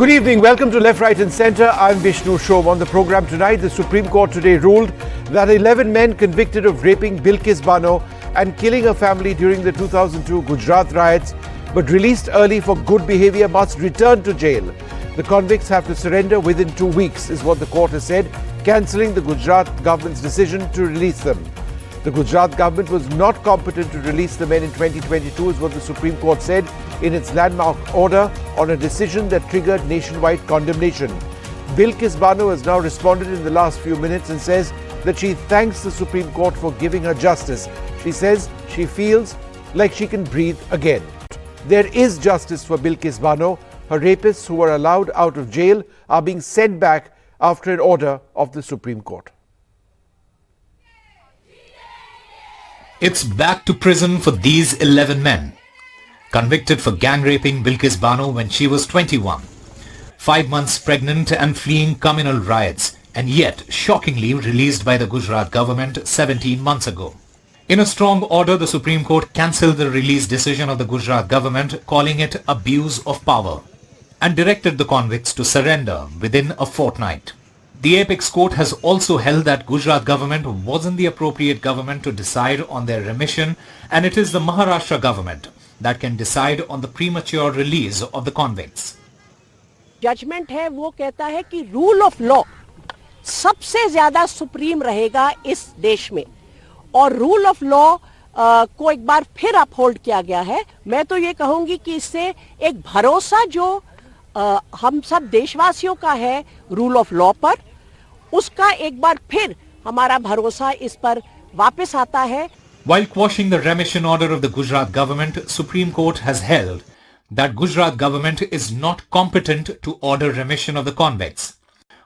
Good evening. Welcome to Left, Right and Centre. I'm Vishnu Shom. On the programme tonight, the Supreme Court today ruled that 11 men convicted of raping Bilkis Bano and killing her family during the 2002 Gujarat riots, but released early for good behaviour, must return to jail. The convicts have to surrender within 2 weeks, is what the court has said, cancelling the Gujarat government's decision to release them. The Gujarat government was not competent to release the men in 2022, is what the Supreme Court said in its landmark order on a decision that triggered nationwide condemnation. Bilkis Bano has now responded in the last few minutes and says that she thanks the Supreme Court for giving her justice. She says she feels like she can breathe again. There is justice for Bilkis Bano. Her rapists who were allowed out of jail are being sent back after an order of the Supreme Court. It's back to prison for these 11 men, convicted for gang raping Bilkis Bano when she was 21, 5 months pregnant and fleeing communal riots, and yet shockingly released by the Gujarat government 17 months ago. In a strong order, the Supreme Court cancelled the release decision of the Gujarat government, calling it abuse of power, and directed the convicts to surrender within a fortnight. The apex court has also held that Gujarat government wasn't the appropriate government to decide on their remission, and it is the Maharashtra government that can decide on the premature release of the convicts. Judgement है वो कहता है कि rule of law सबसे ज्यादा supreme रहेगा इस देश में, और रूल ऑफ लॉ को एक बार फिर अपहोल्ड किया गया है. मैं तो ये कहूंगी कि इससे एक भरोसा जो हम सब देशवासियों का है रूल ऑफ लॉ पर, उसका एक बार फिर हमारा भरोसा इस पर वापस आता है. While quashing the remission order of the Gujarat government, Supreme Court has held that Gujarat government is not competent to order remission of the convicts.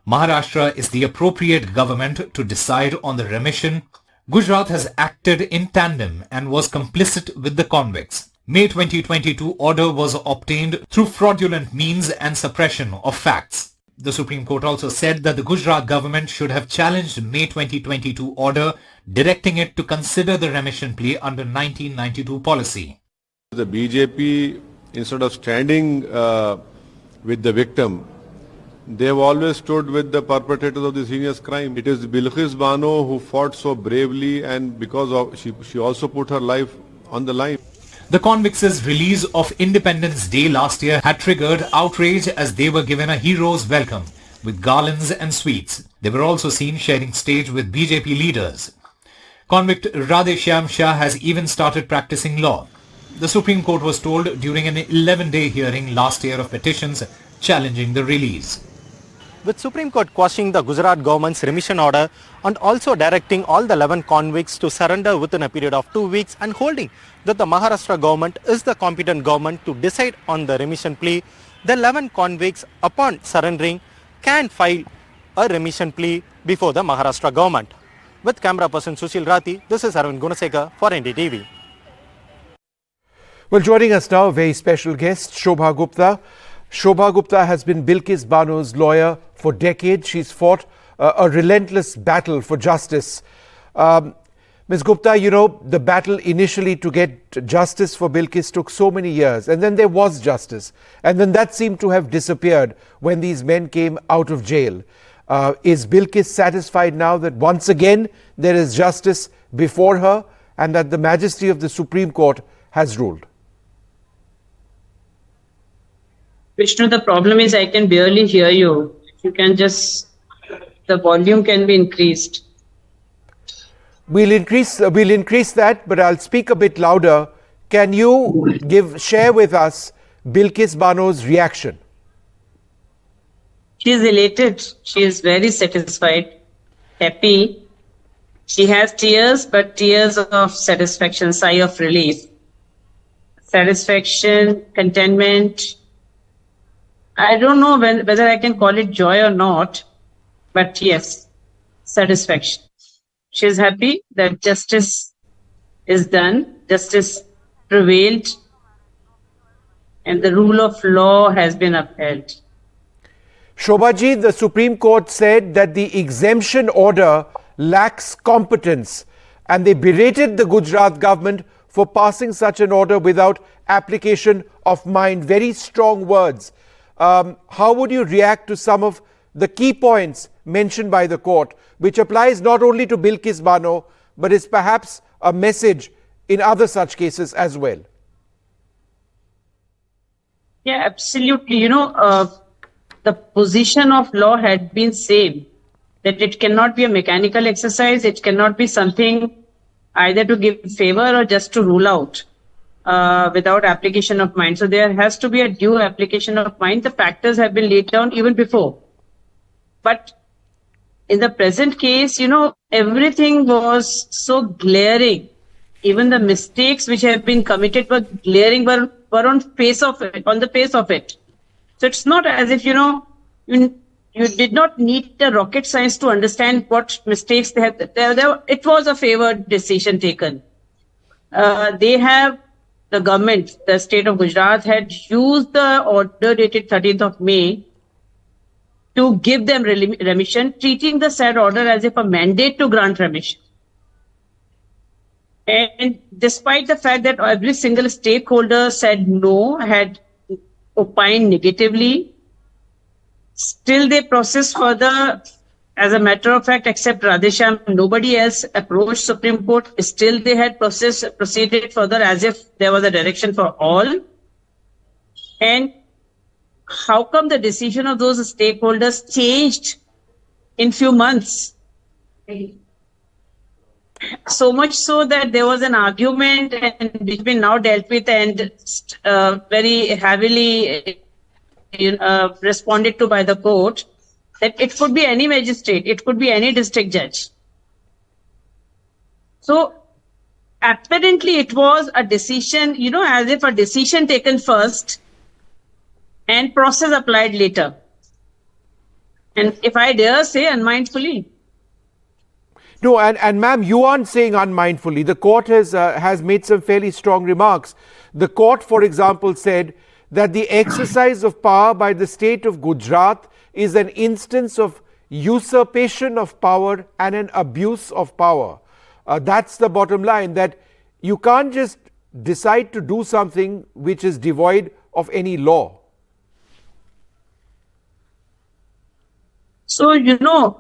Maharashtra is the appropriate government to decide on the remission. Gujarat has acted in tandem and was complicit with the convicts. May 2022 order was obtained through fraudulent means and suppression of facts. The Supreme Court also said that the Gujarat government should have challenged May 2022 order, directing it to consider the remission plea under 1992 policy. The BJP, instead of standing with the victim, they have always stood with the perpetrators of this heinous crime. It is Bilkis Bano who fought so bravely, and because of she also put her life on the line. The convicts' release of Independence Day last year had triggered outrage as they were given a hero's welcome with garlands and sweets. They were also seen sharing stage with BJP leaders. Convict Radheshyam Shah has even started practicing law. The Supreme Court was told during an 11-day hearing last year of petitions challenging the release. With Supreme Court quashing the Gujarat government's remission order and also directing all the 11 convicts to surrender within a period of 2 weeks, and holding that the Maharashtra government is the competent government to decide on the remission plea, the 11 convicts upon surrendering can file a remission plea before the Maharashtra government. With camera person Sushil Rathi, this is Arvind Gunasekar for NDTV. Well, joining us now, a very special guest, Shobha Gupta. Shobha Gupta has been Bilkis Bano's lawyer for decades. She's fought a relentless battle for justice. Ms. Gupta, you know, the battle initially to get justice for Bilkis took so many years, and then there was justice. And then that seemed to have disappeared when these men came out of jail. Is Bilkis satisfied now that once again there is justice before her and that the majesty of the Supreme Court has ruled? Vishnu, the problem is I can barely hear you. You can just, the volume can be increased. We'll increase that, but I'll speak a bit louder. Can you share with us Bilkis Bano's reaction? She is elated. She is very satisfied, happy. She has tears, but tears of satisfaction, sigh of relief. Satisfaction, contentment. I don't know whether I can call it joy or not, but yes, satisfaction. She is happy that justice is done, justice prevailed, and the rule of law has been upheld. Shobhaji, the Supreme Court said that the exemption order lacks competence, and they berated the Gujarat government for passing such an order without application of mind. Very strong words. how would you react to some of the key points mentioned by the court, which applies not only to Bilkis Bano, but is perhaps a message in other such cases as well? Yeah, absolutely. The position of law had been same, that it cannot be a mechanical exercise. It cannot be something either to give favor or just to rule out without application of mind. So there has to be a due application of mind. The factors have been laid down even before. But in the present case, everything was so glaring. Even the mistakes which have been committed were glaring, were on the face of it. So it's not as if, you did not need the rocket science to understand what mistakes they had. It was a favored decision taken. The government, the state of Gujarat, had used the order dated 13th of May to give them remission, treating the said order as if a mandate to grant remission. And despite the fact that every single stakeholder said no, had opined negatively, still they processed further. As a matter of fact, except Radheshyam, nobody else approached Supreme Court. Still they had proceeded further as if there was a direction for all. And how come the decision of those stakeholders changed in few months? So much so that there was an argument and which been now dealt with and very heavily responded to by the court, that it could be any magistrate, it could be any district judge. So apparently it was a decision, as if a decision taken first and process applied later. And if I dare say, unmindfully. No, and ma'am, you aren't saying unmindfully. The court has made some fairly strong remarks. The court, for example, said that the exercise of power by the state of Gujarat is an instance of usurpation of power and an abuse of power. That's the bottom line, that you can't just decide to do something which is devoid of any law. So,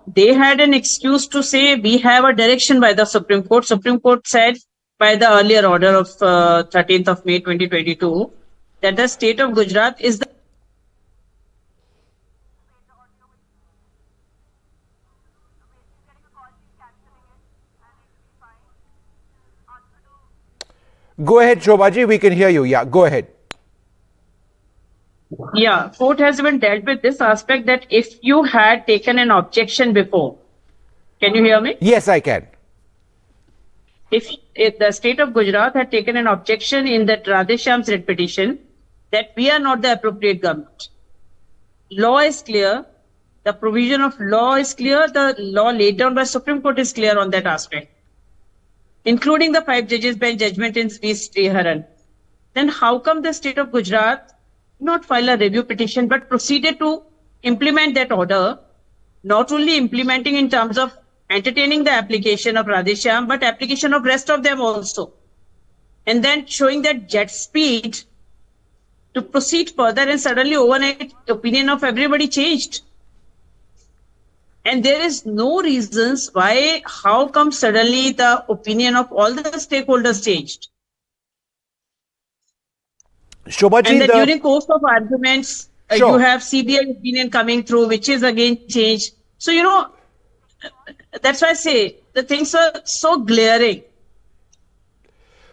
they had an excuse to say we have a direction by the Supreme Court. Supreme Court said by the earlier order of 13th of May 2022 that the state of Gujarat is the Go ahead, Shobhaji, we can hear you. Yeah, go ahead. Yeah, court has even dealt with this aspect that if you had taken an objection before, can you hear me? Yes, I can. If the state of Gujarat had taken an objection in that Radheshyam's writ petition that we are not the appropriate government, law is clear, the provision of law is clear, the law laid down by Supreme Court is clear on that aspect, including the 5 judges bench judgment in V. Sriharan. Then how come the state of Gujarat not file a review petition but proceeded to implement that order, not only implementing in terms of entertaining the application of Radheshyam, but application of rest of them also, and then showing that jet speed to proceed further, and suddenly overnight opinion of everybody changed. And there is no reasons why, how come suddenly the opinion of all the stakeholders changed. Shobhaji, and then during course of arguments, Sure. you have CBI opinion coming through, which is again changed. So, that's why I say the things are so glaring.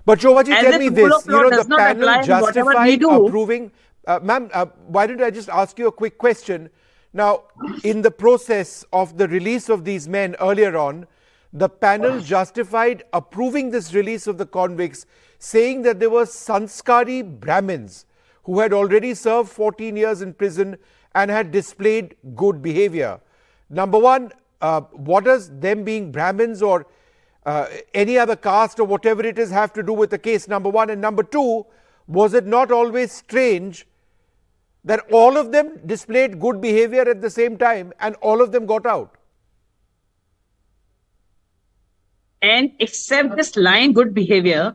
But Shobhaji, As tell if me rule this, of law does the not apply panel in whatever we justified do. approving, ma'am, why don't I just ask you a quick question? Now, in the process of the release of these men earlier on, the panel justified approving this release of the convicts, saying that there were sanskari Brahmins who had already served 14 years in prison and had displayed good behavior. Number one, what does them being Brahmins or any other caste or whatever it is have to do with the case, number one? And number two, was it not always strange that all of them displayed good behavior at the same time and all of them got out? And except this line good behavior,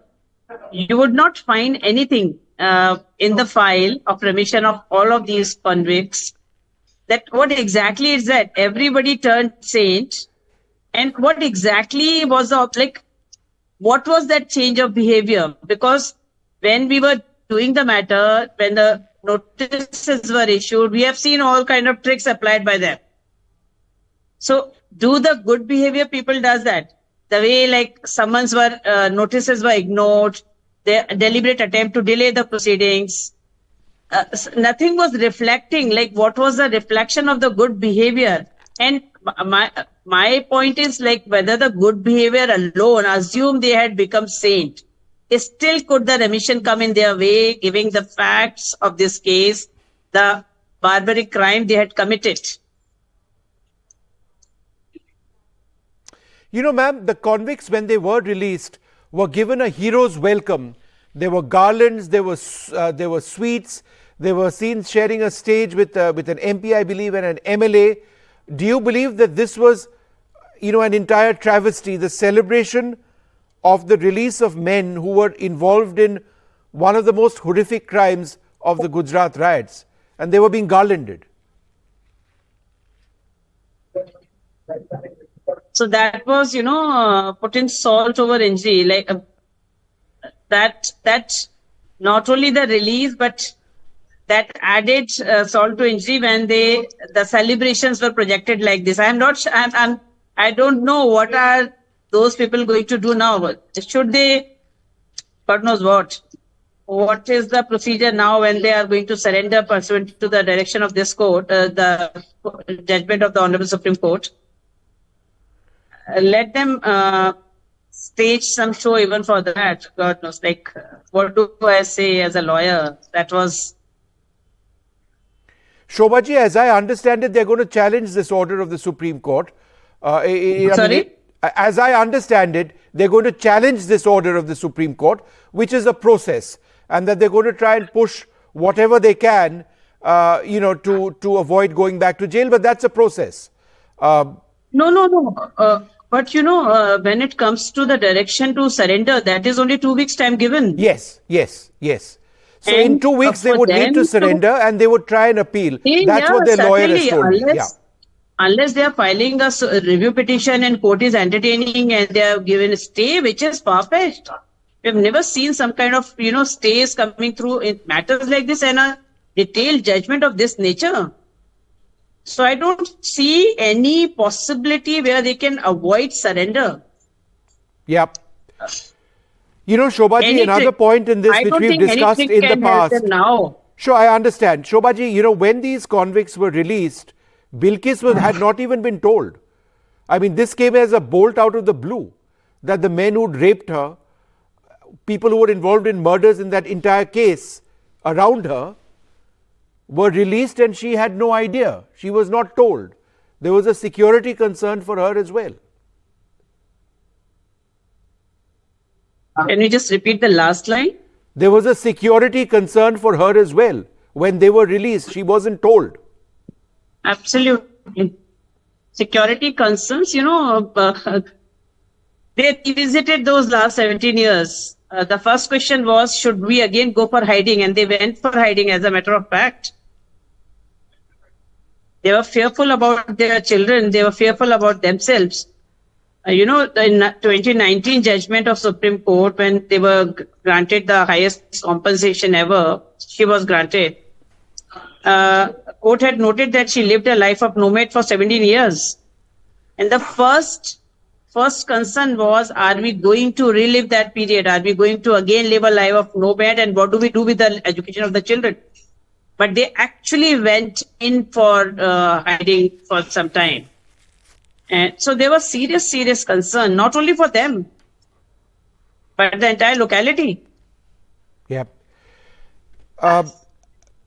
you would not find anything in the file of remission of all of these convicts, that what exactly is that everybody turned saint, and what exactly was what was that change of behavior? Because when we were doing the matter, when the notices were issued, we have seen all kind of tricks applied by them. So do the good behavior people does that? The way notices were ignored, the deliberate attempt to delay the proceedings, nothing was reflecting, what was the reflection of the good behavior? And my point is, whether the good behavior alone, assume they had become saint, still could the remission come in their way, giving the facts of this case, the barbaric crime they had committed? You know, ma'am, the convicts, when they were released, were given a hero's welcome. There were garlands, there were sweets, they were seen sharing a stage with an MP, I believe, and an MLA. Do you believe that this was, an entire travesty, the celebration of the release of men who were involved in one of the most horrific crimes of the Gujarat riots, and they were being garlanded? So that was, putting salt over injury, that not only the release, but that added salt to injury when the celebrations were projected like this. I don't know what are those people going to do now. Should they, God knows what is the procedure now when they are going to surrender pursuant to the direction of this court, the judgment of the Honorable Supreme Court? Let them stage some show even for that. God knows, what do I say as a lawyer? That was... Shobhaji, as I understand it, they're going to challenge this order of the Supreme Court. Sorry? As I understand it, they're going to challenge this order of the Supreme Court, which is a process, and that they're going to try and push whatever they can, to avoid going back to jail. But that's a process. No. But when it comes to the direction to surrender, that is only 2 weeks time given. Yes. So in 2 weeks they would need to surrender and they would try and appeal. That's what their lawyer has told me. Unless they are filing a review petition and court is entertaining and they are given a stay, which is far-fetched. We have never seen some kind of, stays coming through in matters like this and a detailed judgment of this nature. So I don't see any possibility where they can avoid surrender. Yep. Shobhaji, another point in this which we've discussed in the past. Now. Sure, I understand. Shobhaji, when these convicts were released, Bilkis had not even been told. I mean, this came as a bolt out of the blue, that the men who'd raped her, people who were involved in murders in that entire case around her, were released and she had no idea. She was not told. There was a security concern for her as well. Can you just repeat the last line? There was a security concern for her as well. When they were released, she wasn't told. Absolutely. Security concerns, they revisited those last 17 years. The first question was, should we again go for hiding? And they went for hiding as a matter of fact. They were fearful about their children. They were fearful about themselves. In 2019 judgment of Supreme Court, when they were granted the highest compensation ever, she was granted. Court had noted that she lived a life of nomad for 17 years. And the first concern was, are we going to relive that period? Are we going to again live a life of nomad? And what do we do with the education of the children? But they actually went in for hiding for some time. And so there was serious concern, not only for them, but the entire locality. Yeah.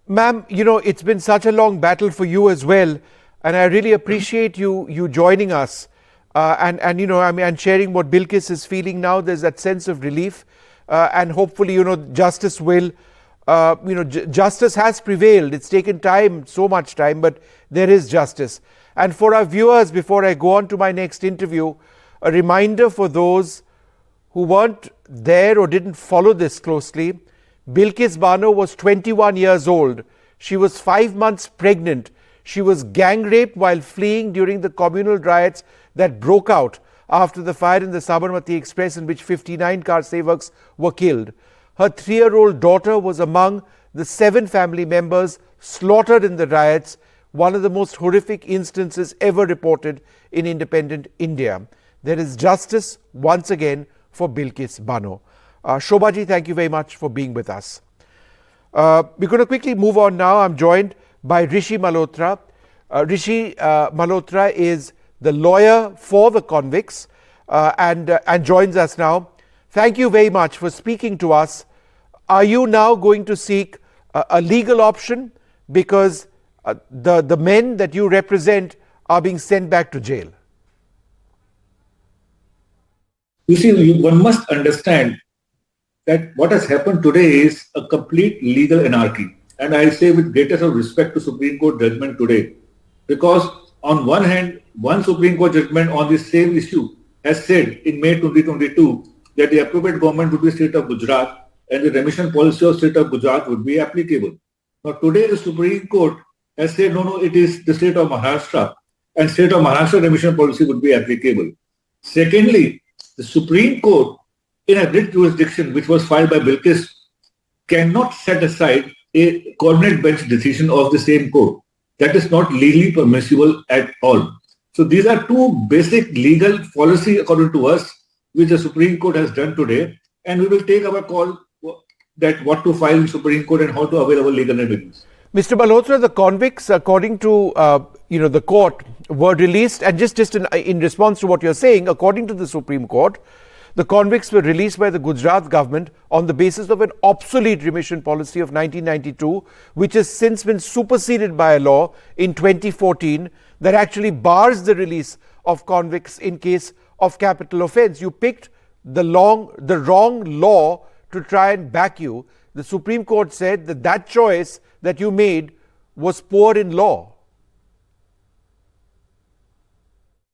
Ma'am, it's been such a long battle for you as well. And I really appreciate you joining us and sharing what Bilkis is feeling now. There's that sense of relief and hopefully, justice will, justice has prevailed. It's taken time, so much time, but there is justice. And for our viewers, before I go on to my next interview, a reminder for those who weren't there or didn't follow this closely, Bilkis Bano was 21 years old. She was 5 months pregnant. She was gang raped while fleeing during the communal riots that broke out after the fire in the Sabarmati Express, in which 59 car sevaks were killed. Her 3-year-old daughter was among the 7 family members slaughtered in the riots, one of the most horrific instances ever reported in independent India. There is justice once again for Bilkis Bano. Shobhaji, thank you very much for being with us. We're going to quickly move on now. I'm joined by Rishi Malhotra. Rishi Malhotra is the lawyer for the convicts and joins us now. Thank you very much for speaking to us. Are you now going to seek a legal option because the men that you represent are being sent back to jail? You see, one must understand that what has happened today is a complete legal anarchy. And I say with greatest of respect to Supreme Court judgment today, because on one hand, one Supreme Court judgment on this same issue has said in May 2022 that the appropriate government would be state of Gujarat and the remission policy of state of Gujarat would be applicable. Now today the Supreme Court has said no, it is the state of Maharashtra and state of Maharashtra remission policy would be applicable. Secondly, the Supreme Court in a writ jurisdiction which was filed by Bilkis cannot set aside a coordinate bench decision of the same court. That is not legally permissible at all. So these are two basic legal policy according to us which the Supreme Court has done today, and we will take our call that what to file in Supreme Court and how to avail our legal remedies. Mr. Malhotra, the convicts, according to the court, were released, and just in response to what you're saying, according to the Supreme Court, the convicts were released by the Gujarat government on the basis of an obsolete remission policy of 1992, which has since been superseded by a law in 2014 that actually bars the release of convicts in case of capital offence. You picked the wrong law to try and back you. The Supreme Court said that choice that you made was poor in law.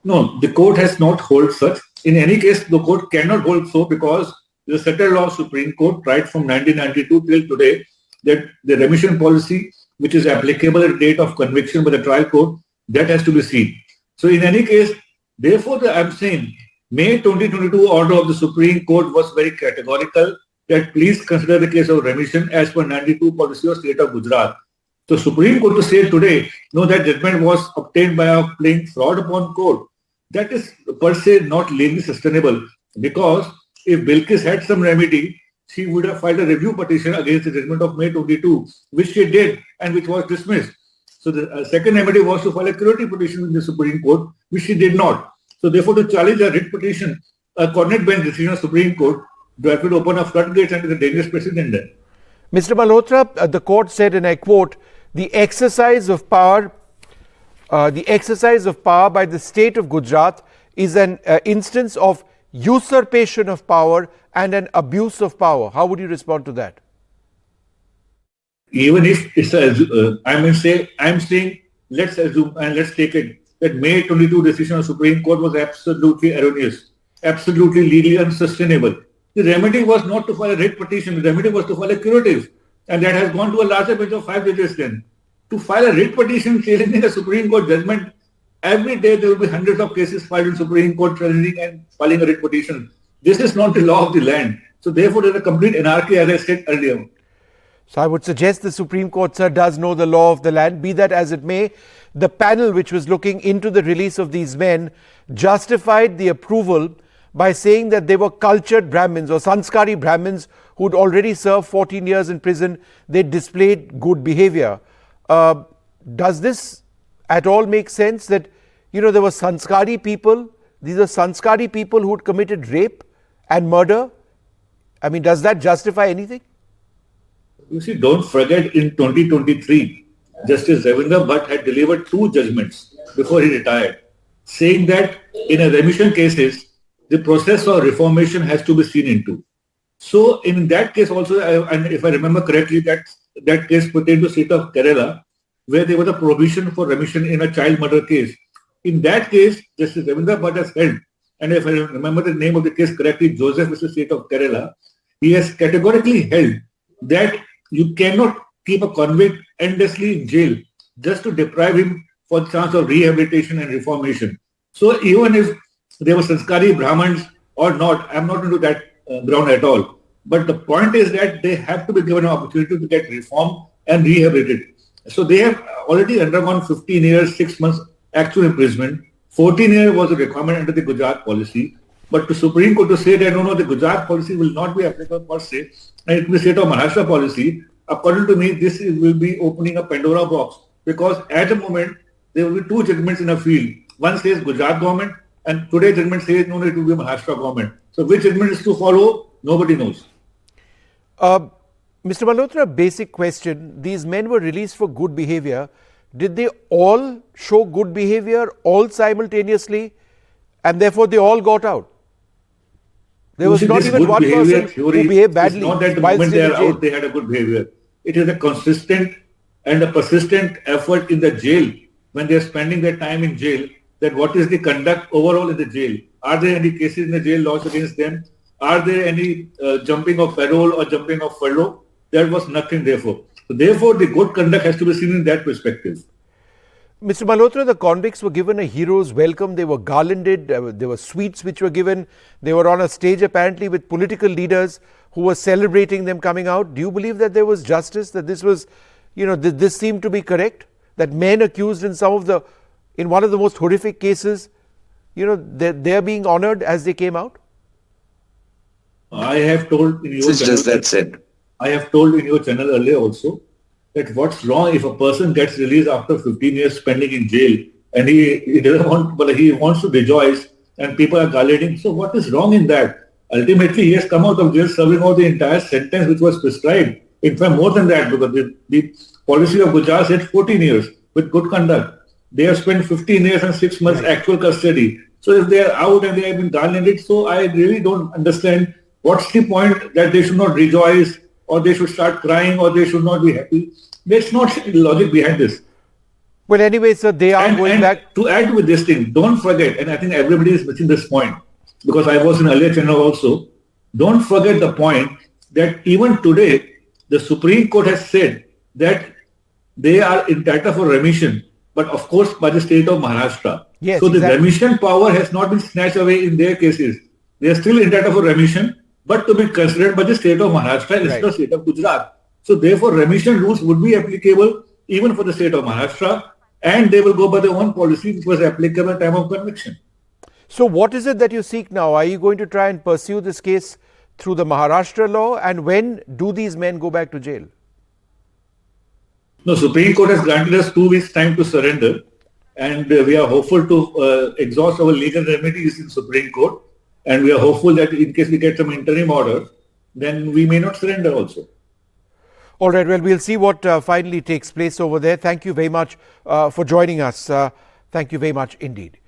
No, the court has not held such. In any case, the court cannot hold so because the settled law of Supreme Court right from 1992 till today that the remission policy which is applicable at the date of conviction by the trial court, that has to be seen. So in any case, therefore I'm saying May 2022 order of the Supreme Court was very categorical that please consider the case of remission as per 92 policy of state of Gujarat. So Supreme Court to say today, no, that judgment was obtained by playing fraud upon court. That is per se not legally sustainable because if Bilkis had some remedy, she would have filed a review petition against the judgment of May 22, which she did and which was dismissed. So the second remedy was to file a curative petition in the Supreme Court, which she did not. So therefore to challenge a writ petition, a coordinate bench decision of Supreme Court, that would open a floodgates and is a dangerous precedent there. Mr. Malhotra, the court said, and I quote, the exercise of power by the state of Gujarat is an instance of usurpation of power and an abuse of power. How would you respond to that? Even if it's I'm saying let's assume and let's take it that May 22 decision of Supreme Court was absolutely erroneous, absolutely legally unsustainable. The remedy was not to file a writ petition. The remedy was to file a curative, and that has gone to a larger bench of 5 judges then. To file a writ petition challenging a Supreme Court judgment, every day there will be hundreds of cases filed in Supreme Court challenging and filing a writ petition. This is not the law of the land. So therefore there is a complete anarchy, as I said earlier. So I would suggest the Supreme Court, sir, does know the law of the land. Be that as it may, the panel which was looking into the release of these men justified the approval by saying that they were cultured Brahmins or Sanskari Brahmins who'd already served 14 years in prison. They displayed good behavior. Does this at all make sense that, there were Sanskari people, these are Sanskari people who'd committed rape and murder? I mean, does that justify anything? You see, don't forget in 2023, Justice Ravindra Bhatt had delivered 2 judgments before he retired, saying that in a remission cases, the process of reformation has to be seen into. So in that case also, and if I remember correctly, that case pertained to the state of Kerala, where there was a provision for remission in a child murder case. In that case, Justice Ravindra Bhatt has held, and if I remember the name of the case correctly, Joseph versus state of Kerala, he has categorically held that you cannot keep a convict endlessly in jail just to deprive him for the chance of rehabilitation and reformation. So even if they were Sanskari Brahmins or not, I'm not into that ground at all. But the point is that they have to be given an opportunity to get reformed and rehabilitated. So they have already undergone 15 years, 6 months actual imprisonment. 14 years was a requirement under the Gujarat policy. But the Supreme Court to say that no, the Gujarat policy will not be applicable per se, and it will be state of Maharashtra policy, according to me, this will be opening a Pandora box. Because at the moment, there will be two judgments in a field. One says Gujarat government, and today's judgment says no, it will be Maharashtra government. So which judgment is to follow, nobody knows. Mr. Malhotra, basic question. These men were released for good behavior. Did they all show good behavior, all simultaneously, and therefore they all got out? There was not even one person who behaved badly. It's not that the moment they are out, they had a good behavior. It is a consistent and a persistent effort in the jail when they are spending their time in jail, that what is the conduct overall in the jail? Are there any cases in the jail lodged against them? Are there any jumping of parole or jumping of furlough? There was nothing therefore. So therefore, the good conduct has to be seen in that perspective. Mr. Malhotra, the convicts were given a hero's welcome. They were garlanded. There were sweets which were given. They were on a stage apparently with political leaders who were celebrating them coming out. Do you believe that there was justice, that this was, this seemed to be correct? That men accused in in one of the most horrific cases, they're being honored as they came out? I have told in your channel, just that said. I have told in your channel earlier also that what's wrong if a person gets released after 15 years spending in jail and he doesn't want, but he wants to rejoice and people are garlanding. So what is wrong in that? Ultimately, he has come out of jail serving out the entire sentence which was prescribed. In fact, more than that, because the policy of Gujarat said 14 years with good conduct. They have spent 15 years and 6 months actual custody. So if they are out and they have been garlanded, so I really don't understand what's the point that they should not rejoice or they should start crying or they should not be happy. There's not logic behind this. Well, anyway, sir, they are going back. To add with this thing, don't forget, and I think everybody is missing this point, because I was in earlier channel also, don't forget the point that even today, the Supreme Court has said that they are entitled for remission, but of course by the state of Maharashtra. Yes, so the exactly. remission power has not been snatched away in their cases. They are still entitled for remission, but to be considered by the state of Maharashtra instead of state of Gujarat. So therefore, remission rules would be applicable even for the state of Maharashtra, and they will go by their own policy which was applicable at the time of conviction. So what is it that you seek now? Are you going to try and pursue this case through the Maharashtra law? And when do these men go back to jail? No, Supreme Court has granted us 2 weeks time to surrender, and we are hopeful to exhaust our legal remedies in Supreme Court, and we are hopeful that in case we get some interim order, then we may not surrender also. All right, well, we'll see what finally takes place over there. Thank you very much for joining us. Thank you very much indeed.